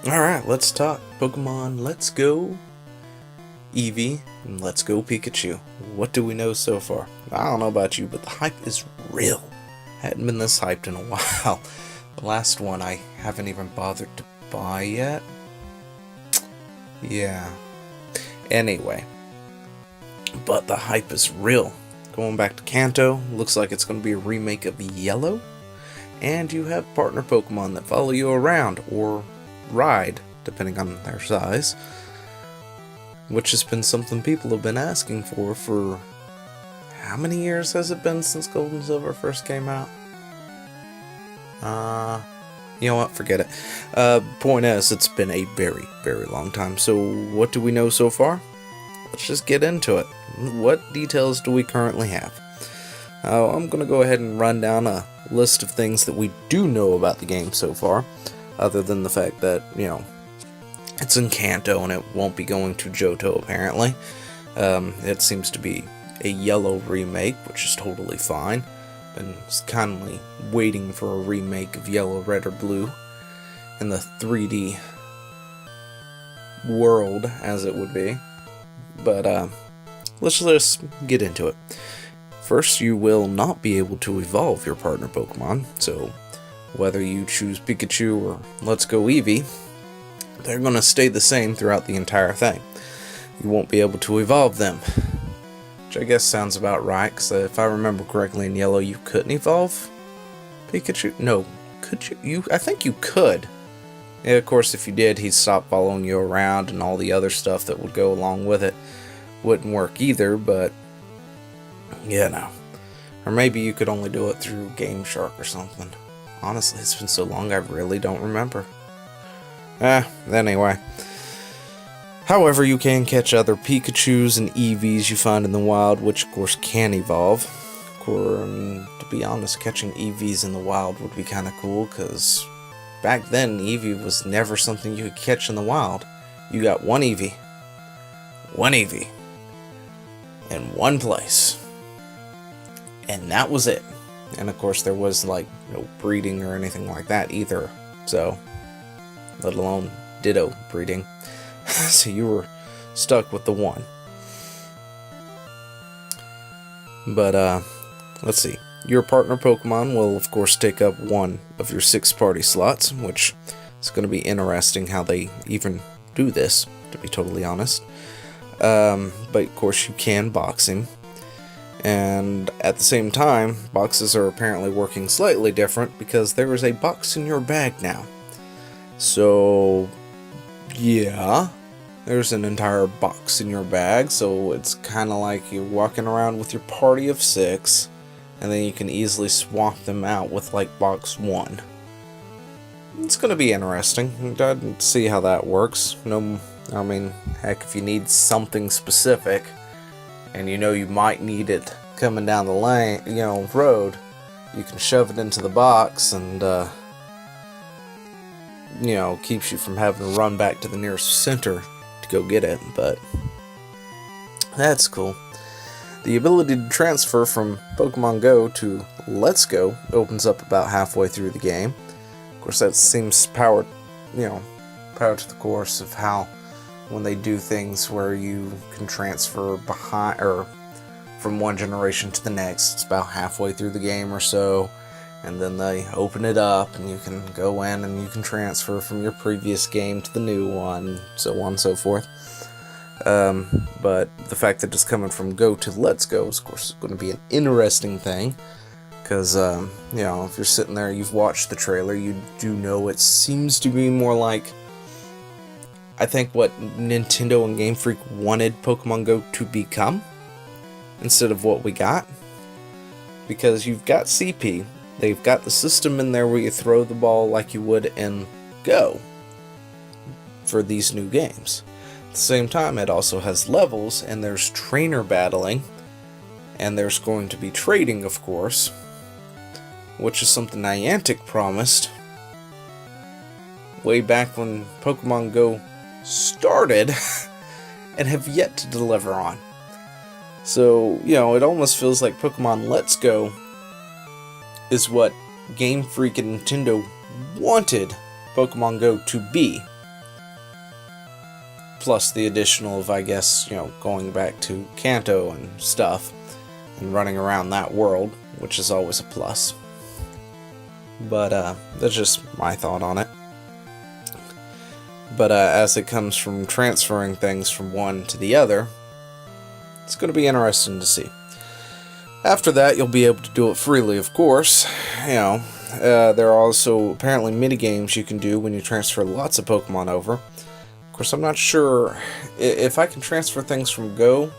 Alright, let's talk Pokemon Let's Go Eevee and Let's Go Pikachu. What do we know so far? I don't know about you, but the hype is real. Hadn't been this hyped in a while. The last one I haven't even bothered to buy yet. Yeah. Anyway. But the hype is real. Going back to Kanto, looks like it's going to be a remake of Yellow. And you have partner Pokemon that follow you around, or ride, depending on their size. Which has been something people have been asking for how many years has it been since Gold and Silver first came out? You know what, forget it. Point is, it's been a very, very long time. So what do we know so far? Let's just get into it. What details do we currently have? I'm going to go ahead and run down a list of things that we do know about the game so far, other than the fact that, it's in Kanto and it won't be going to Johto apparently. It seems to be a Yellow remake, which is totally fine. Been kindly waiting for a remake of Yellow, Red, or Blue in the 3D world, as it would be. But let's just get into it. First, you will not be able to evolve your partner Pokemon, so whether you choose Pikachu or Let's Go Eevee, they're going to stay the same throughout the entire thing. You won't be able to evolve them, which I guess sounds about right, because if I remember correctly in Yellow you couldn't evolve Pikachu? No, could you? I think you could. Yeah, of course if you did, he'd stop following you around and all the other stuff that would go along with it wouldn't work either, but or maybe you could only do it through Game Shark or something. Honestly, it's been so long I really don't remember. Anyway. However, you can catch other Pikachus and Eevees you find in the wild, which of course can evolve. To be honest, catching Eevees in the wild would be kind of cool, because back then Eevee was never something you could catch in the wild. You got one Eevee, in one place. And that was it. And of course there was no breeding or anything like that either. So, let alone ditto breeding. So you were stuck with the one. But let's see. Your partner Pokemon will of course take up one of your 6 party slots, which is going to be interesting how they even do this, to be totally honest. But of course you can box him. And at the same time, boxes are apparently working slightly different because there is a box in your bag now. So, yeah, there's an entire box in your bag, so it's kind of like you're walking around with your party of 6, and then you can easily swap them out with box 1. It's going to be interesting. I'd see how that works. Heck, if you need something specific, and you might need it coming down the lane, road, you can shove it into the box and, keeps you from having to run back to the nearest center to go get it, but that's cool. The ability to transfer from Pokemon Go to Let's Go opens up about halfway through the game. Of course, that seems power to the course of how when they do things where you can transfer from one generation to the next. It's about halfway through the game or so, and then they open it up and you can go in and you can transfer from your previous game to the new one, so on and so forth. But the fact that it's coming from Go to Let's Go is of course going to be an interesting thing, because if you're sitting there, you've watched the trailer, you do know it seems to be more like, I think, what Nintendo and Game Freak wanted Pokemon Go to become, instead of what we got. Because you've got CP, they've got the system in there where you throw the ball like you would in Go for these new games. At the same time, it also has levels, and there's trainer battling, and there's going to be trading, of course, which is something Niantic promised way back when Pokemon Go started and have yet to deliver on. So, it almost feels like Pokemon Let's Go is what Game Freak and Nintendo wanted Pokemon Go to be, plus the additional of, I guess, you know, going back to Kanto and stuff, and running around that world, which is always a plus. But that's just my thought on it. But as it comes from transferring things from one to the other, it's going to be interesting to see. After that, you'll be able to do it freely, of course. You know, there are also apparently minigames you can do when you transfer lots of Pokemon over. Of course, I'm not sure if I can transfer things from Go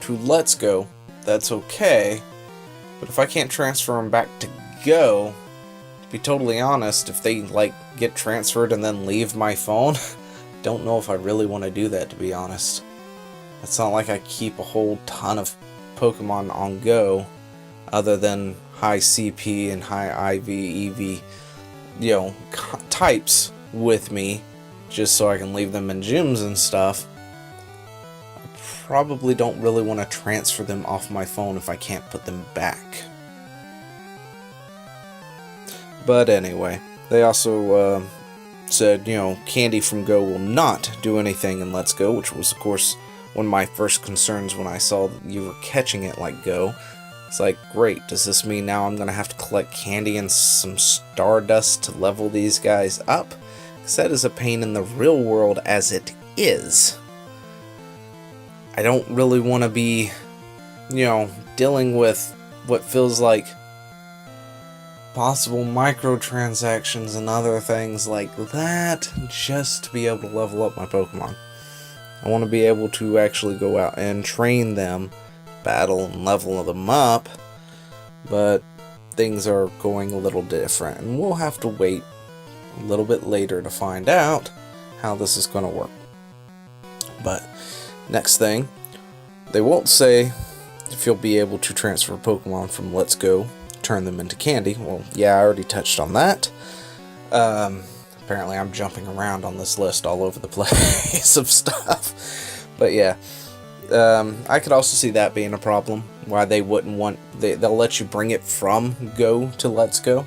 to Let's Go. That's okay. But if I can't transfer them back to Go, to be totally honest, if they like get transferred and then leave my phone, don't know if I really want to do that, to be honest. It's not like I keep a whole ton of Pokemon on Go, other than high CP and high IV, EV, you know, types with me, just so I can leave them in gyms and stuff. I probably don't really want to transfer them off my phone if I can't put them back. But anyway, they also said, you know, candy from Go will not do anything in Let's Go, which was, of course, one of my first concerns when I saw that you were catching it like Go. It's like, great, does this mean now I'm going to have to collect candy and some Stardust to level these guys up? Because that is a pain in the real world as it is. I don't really want to be, you know, dealing with what feels like possible microtransactions and other things like that just to be able to level up my Pokemon. I want to be able to actually go out and train them, battle and level them up, but things are going a little different, and we'll have to wait a little bit later to find out how this is going to work. But next thing, they won't say if you'll be able to transfer Pokemon from Let's Go, turn them into candy. Well, yeah, I already touched on that. Apparently I'm jumping around on this list all over the place of stuff. But yeah, I could also see that being a problem, why they wouldn't want, they'll let you bring it from Go to Let's Go,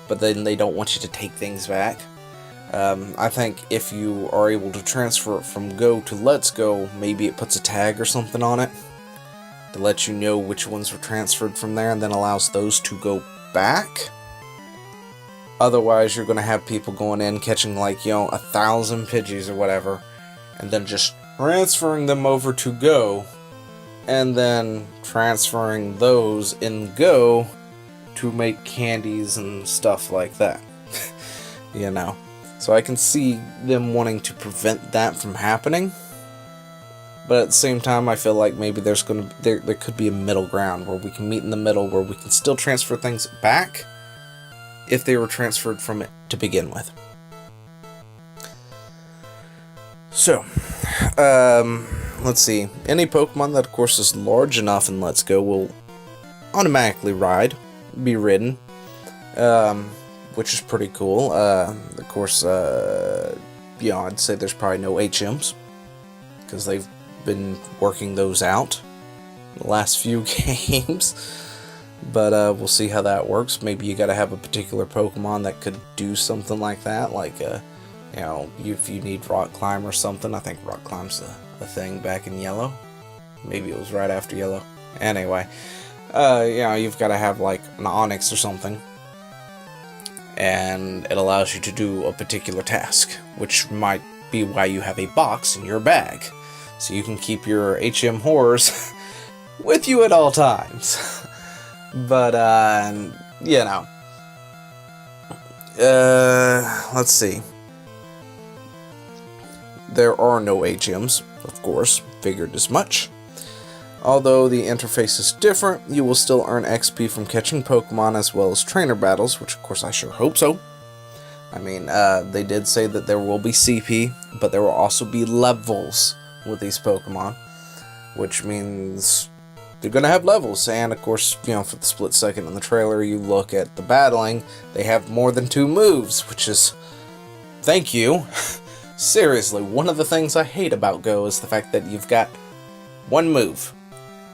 but then they don't want you to take things back. I think if you are able to transfer it from Go to Let's Go, maybe it puts a tag or something on it to let you know which ones were transferred from there, and then allows those to go back. Otherwise, you're going to have people going in, catching like, you know, 1,000 Pidgeys or whatever, and then just transferring them over to Go, and then transferring those in Go to make candies and stuff like that. You know? So I can see them wanting to prevent that from happening. But at the same time, I feel like maybe there could be a middle ground where we can meet in the middle, where we can still transfer things back if they were transferred from it to begin with. So, let's see. Any Pokemon that, of course, is large enough in Let's Go will automatically be ridden, which is pretty cool. Of course, you know, I'd say there's probably no HMs, because they've been working those out the last few games. But we'll see how that works. Maybe you gotta have a particular Pokemon that could do something like that, like you know, if you need Rock Climb or something. I think Rock Climb's a thing back in Yellow. Maybe it was right after Yellow. Anyway, you know, you've got to have like an Onix or something, and it allows you to do a particular task, which might be why you have a box in your bag, so you can keep your HM horrors with you at all times. But, you know, let's see. There are no HMs, of course, figured as much. Although the interface is different, you will still earn XP from catching Pokemon as well as trainer battles, which of course I sure hope so. I mean, they did say that there will be CP, but there will also be levels with these Pokemon, which means they're going to have levels. And of course, you know, for the split second in the trailer, you look at the battling, they have more than 2 moves, which is, thank you. Seriously, one of the things I hate about Go is the fact that you've got 1 move,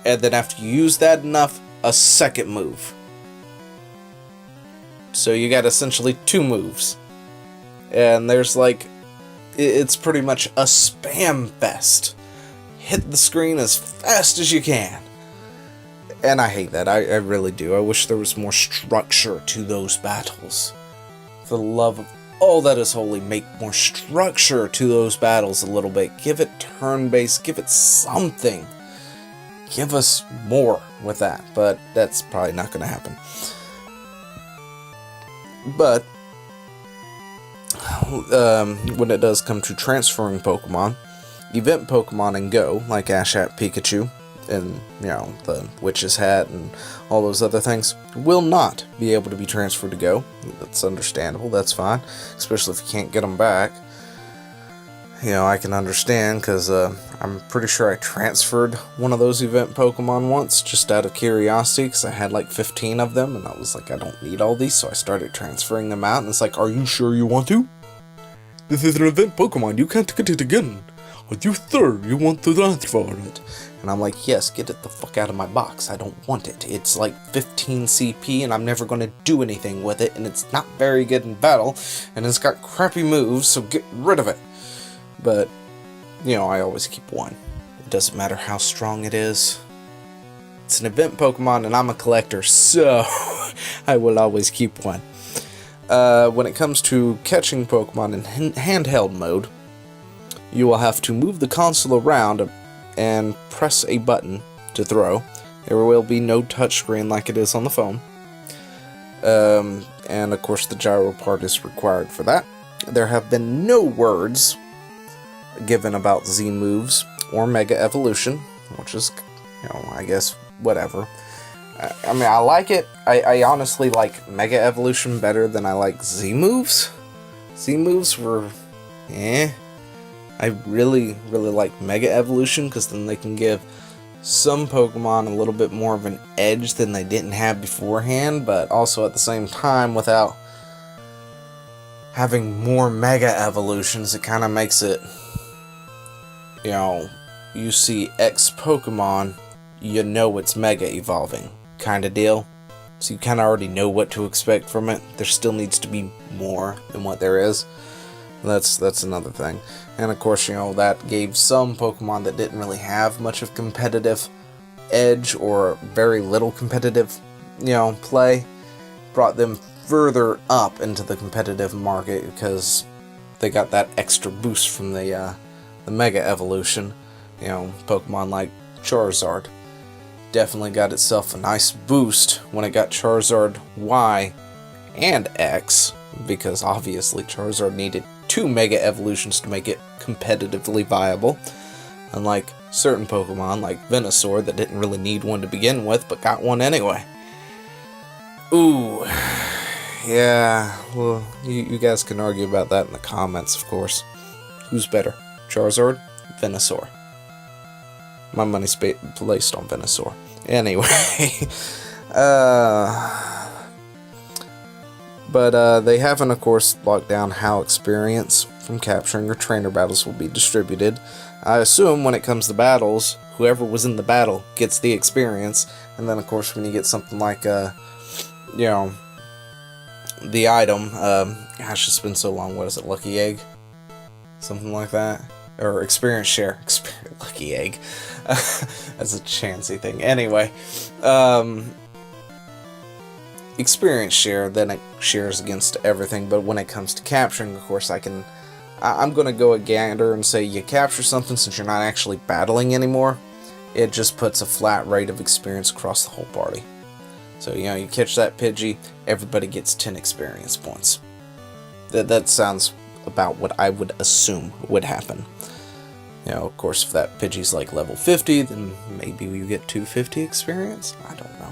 and then after you use that enough, a second move. So you got essentially 2 moves. And there's like It's pretty much a spam fest. Hit the screen as fast as you can. And I hate that. I really do. I wish there was more structure to those battles. For the love of all that is holy, make more structure to those battles a little bit. Give it turn-based. Give it something. Give us more with that. But that's probably not going to happen. But when it does come to transferring Pokemon, event Pokemon in Go, like Ash at Pikachu, and, you know, the Witch's Hat and all those other things, will not be able to be transferred to Go. That's understandable, that's fine, especially if you can't get them back. You know, I can understand, because I'm pretty sure I transferred one of those event Pokemon once, just out of curiosity, because I had like 15 of them, and I was like, I don't need all these, so I started transferring them out, and it's like, are you sure you want to? This is an event Pokemon, you can't get it again. Are you sure you want to transfer it? And I'm like, yes, get it the fuck out of my box. I don't want it. It's like 15 CP and I'm never going to do anything with it. And it's not very good in battle. And it's got crappy moves, so get rid of it. But, you know, I always keep one. It doesn't matter how strong it is. It's an event Pokemon and I'm a collector, so I will always keep one. When it comes to catching Pokemon in handheld mode, you will have to move the console around and press a button to throw. There will be no touchscreen like it is on the phone. And of course the gyro part is required for that. There have been no words given about Z moves or Mega Evolution, which is, you know, I guess, whatever. I mean, I like it. I honestly like Mega Evolution better than I like Z moves. Z moves were, I really like Mega Evolution, because then they can give some Pokemon a little bit more of an edge than they didn't have beforehand, but also at the same time, without having more Mega Evolutions, it kind of makes it, you know, you see X Pokemon, you know it's Mega Evolving, kind of deal. So you kind of already know what to expect from it. There still needs to be more than what there is. That's another thing. And of course, you know, that gave some Pokemon that didn't really have much of competitive edge or very little competitive, you know, play, brought them further up into the competitive market because they got that extra boost from the Mega Evolution. You know, Pokemon like Charizard definitely got itself a nice boost when it got Charizard Y and X, because obviously Charizard needed 2 Mega Evolutions to make it competitively viable, unlike certain Pokemon like Venusaur that didn't really need one to begin with, but got one anyway. Ooh, yeah, well, you guys can argue about that in the comments, of course. Who's better, Charizard, Venusaur? My money's placed on Venusaur. Anyway, but they haven't, of course, locked down how experience from capturing or trainer battles will be distributed. I assume when it comes to battles, whoever was in the battle gets the experience, and then, of course, when you get something like, you know, the item, gosh, it's been so long, what is it, Lucky Egg? Something like that? Or experience share. Lucky Egg. That's a chancy thing. Anyway, experience share, then it shares against everything, but when it comes to capturing, of course, I'm going to go a gander and say you capture something since you're not actually battling anymore, it just puts a flat rate of experience across the whole party. So, you know, you catch that Pidgey, everybody gets 10 experience points. That sounds about what I would assume would happen. You know, of course, if that Pidgey's like level 50, then maybe you get 250 experience? I don't know.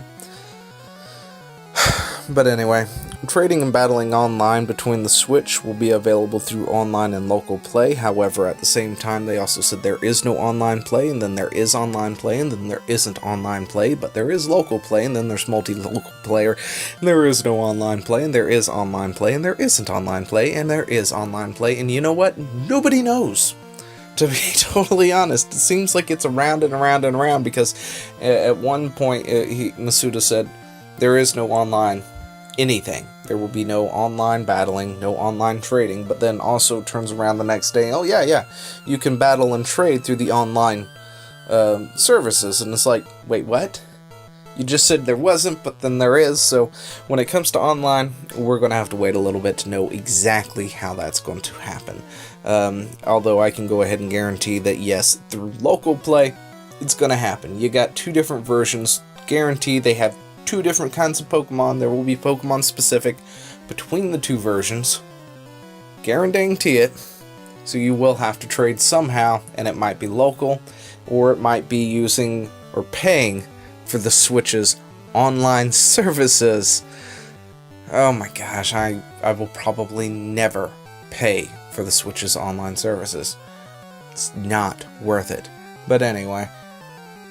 But anyway, trading and battling online between the Switch will be available through online and local play. However, at the same time, they also said there is no online play, and then there is online play, and then there isn't online play, but there is local play, and then there's multi-local player, and there is no online play, and there is online play, and there isn't online play, and there is online play, and you know what? Nobody knows. To be totally honest, it seems like it's around and around and around, because at one point, Masuda said, there is no online anything. there will be no online battling, no online trading, but then also turns around the next day, oh yeah, you can battle and trade through the online services, and it's like, wait, what? You just said there wasn't, but then there is. So when it comes to online, we're going to have to wait a little bit to know exactly how that's going to happen. Although I can go ahead and guarantee that yes, through local play, it's going to happen. You got 2 different versions, guaranteed. They have 2 different kinds of Pokemon. There will be Pokemon specific between the 2 versions. Guarantee it. So you will have to trade somehow, and it might be local, or it might be using or paying for the Switch's online services. Oh my gosh, I will probably never pay for the Switch's online services. It's not worth it. But anyway,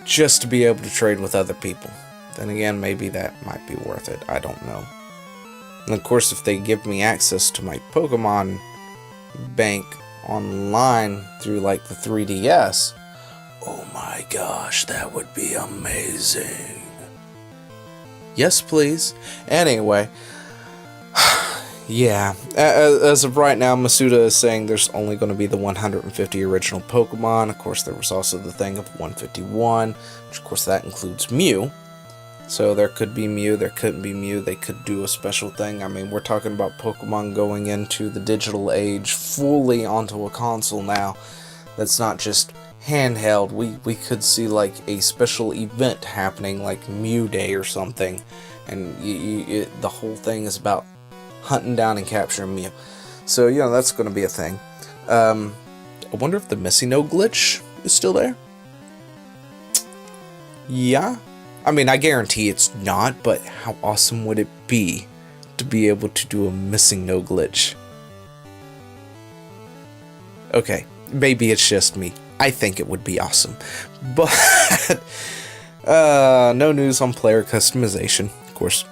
just to be able to trade with other people. Then again, maybe that might be worth it. I don't know. And of course, if they give me access to my Pokemon bank online through like the 3DS, oh my gosh, that would be amazing. Yes, please. Anyway, yeah, as of right now, Masuda is saying there's only going to be the 150 original Pokemon. Of course, there was also the thing of 151, which of course that includes Mew. So there could be Mew, there couldn't be Mew, they could do a special thing. I mean, we're talking about Pokemon going into the digital age fully onto a console now. That's not just handheld. We could see like a special event happening, like Mew Day or something, and the whole thing is about hunting down and capturing Mew. So, you know, that's going to be a thing. I wonder if the Missing No glitch is still there? Yeah? I mean, I guarantee it's not, but how awesome would it be to be able to do a Missing No glitch? Okay, maybe it's just me. I think it would be awesome. But, no news on player customization, of course.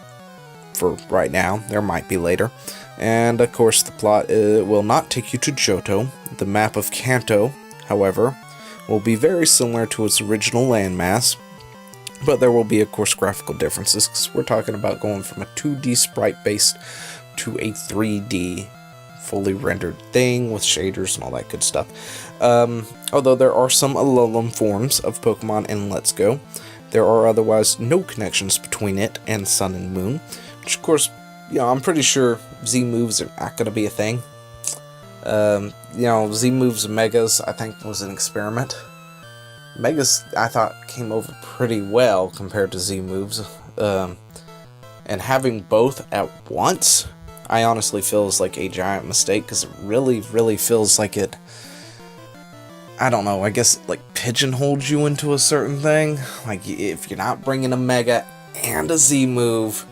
For right now, there might be later. And of course the plot will not take you to Johto. The map of Kanto, however, will be very similar to its original landmass, but there will be of course graphical differences, because we're talking about going from a 2D sprite based to a 3D fully rendered thing with shaders and all that good stuff. Although there are some Alolan forms of Pokemon in Let's Go, there are otherwise no connections between it and Sun and Moon. Which, of course, you know, I'm pretty sure Z moves are not going to be a thing. You know, Z moves and Megas, I think, was an experiment. Megas, I thought, came over pretty well compared to Z moves. And having both at once, I honestly feels like a giant mistake, because it really, really feels like it, I don't know, I guess, like, pigeonholes you into a certain thing. Like, if you're not bringing a Mega and a Z move,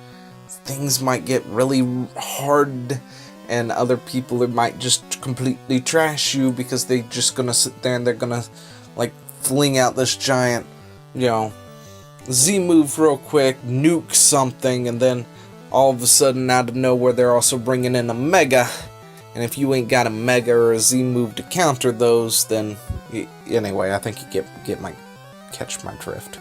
things might get really hard, and other people might just completely trash you, because they're just gonna sit there and they're gonna, like, fling out this giant, you know, Z move real quick, nuke something, and then all of a sudden, out of nowhere, they're also bringing in a Mega. And if you ain't got a Mega or a Z move to counter those, then anyway, I think you catch my drift.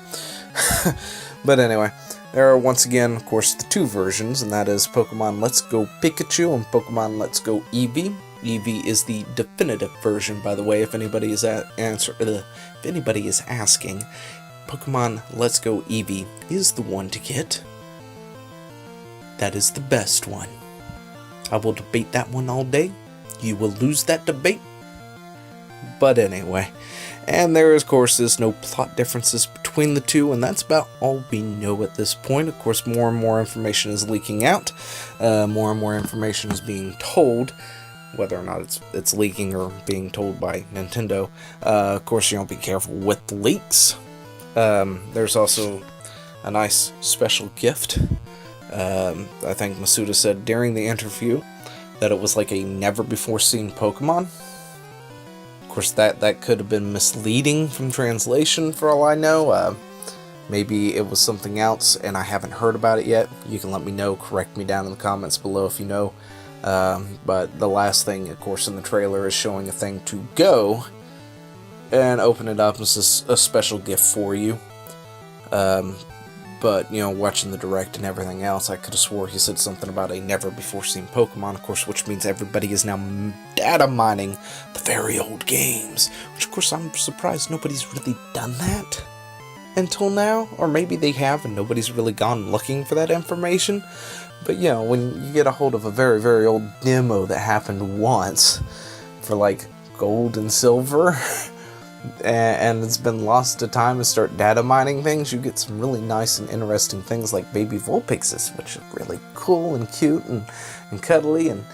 But anyway, there are once again, of course, the 2 versions, and that is Pokemon Let's Go Pikachu and Pokemon Let's Go Eevee. Eevee is the definitive version, by the way, if anybody is asking. Pokemon Let's Go Eevee is the one to get. That is the best one. I will debate that one all day. You will lose that debate. But anyway, and there, of course, is no plot differences between the 2, and that's about all we know at this point. Of course, more and more information is leaking out. More and more information is being told, whether or not it's leaking or being told by Nintendo. Of course, you don't be careful with the leaks. There's also a nice special gift. I think Masuda said during the interview that it was like a never-before-seen Pokemon. Of course, that could have been misleading from translation, for all I know. Maybe it was something else, and I haven't heard about it yet. You can let me know, correct me down in the comments below if you know. But the last thing, of course, in the trailer is showing a thing to go and open it up as a special gift for you. But But, you know, watching the Direct and everything else, I could have swore he said something about a never-before-seen Pokemon, of course, which means everybody is now data mining the very old games. Which, of course, I'm surprised nobody's really done that until now. Or maybe they have and nobody's really gone looking for that information. But, you know, when you get a hold of a very, very old demo that happened once for, like, gold and silver... and it's been lost to time and start data mining things, you get some really nice and interesting things like baby Vulpixes, which are really cool and cute and cuddly, and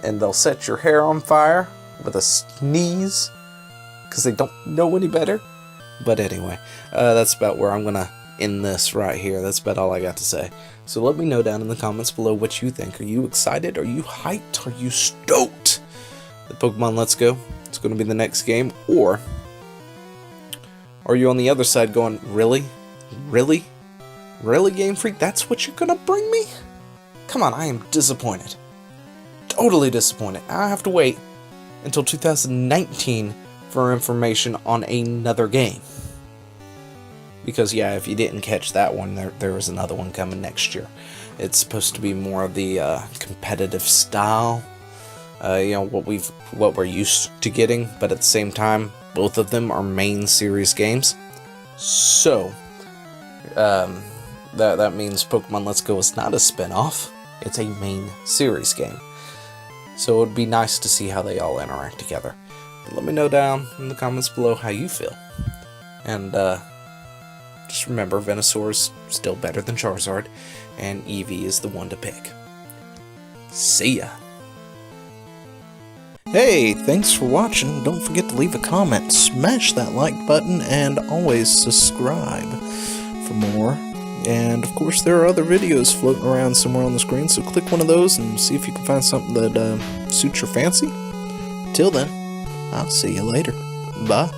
they'll set your hair on fire with a sneeze because they don't know any better. But anyway, that's about where I'm gonna end this right here. That's about all I got to say. So let me know down in the comments below what you think. Are you excited? Are you hyped? Are you stoked that Pokemon Let's Go it's going to be the next game? Or are you on the other side going, really? Really? Really, Game Freak? That's what you're gonna bring me? Come on, I am disappointed. Totally disappointed. I have to wait until 2019 for information on another game. Because, yeah, if you didn't catch that one, there is another one coming next year. It's supposed to be more of the competitive style. You know, what we're used to getting, but at the same time, both of them are main series games. So, that means Pokemon Let's Go is not a spin-off, it's a main series game. So it would be nice to see how they all interact together. But let me know down in the comments below how you feel. And just remember, Venusaur is still better than Charizard, and Eevee is the one to pick. See ya! Hey, thanks for watching. Don't forget to leave a comment, smash that like button, and always subscribe for more. And of course, there are other videos floating around somewhere on the screen, so click one of those and see if you can find something that suits your fancy. Till then, I'll see you later. Bye.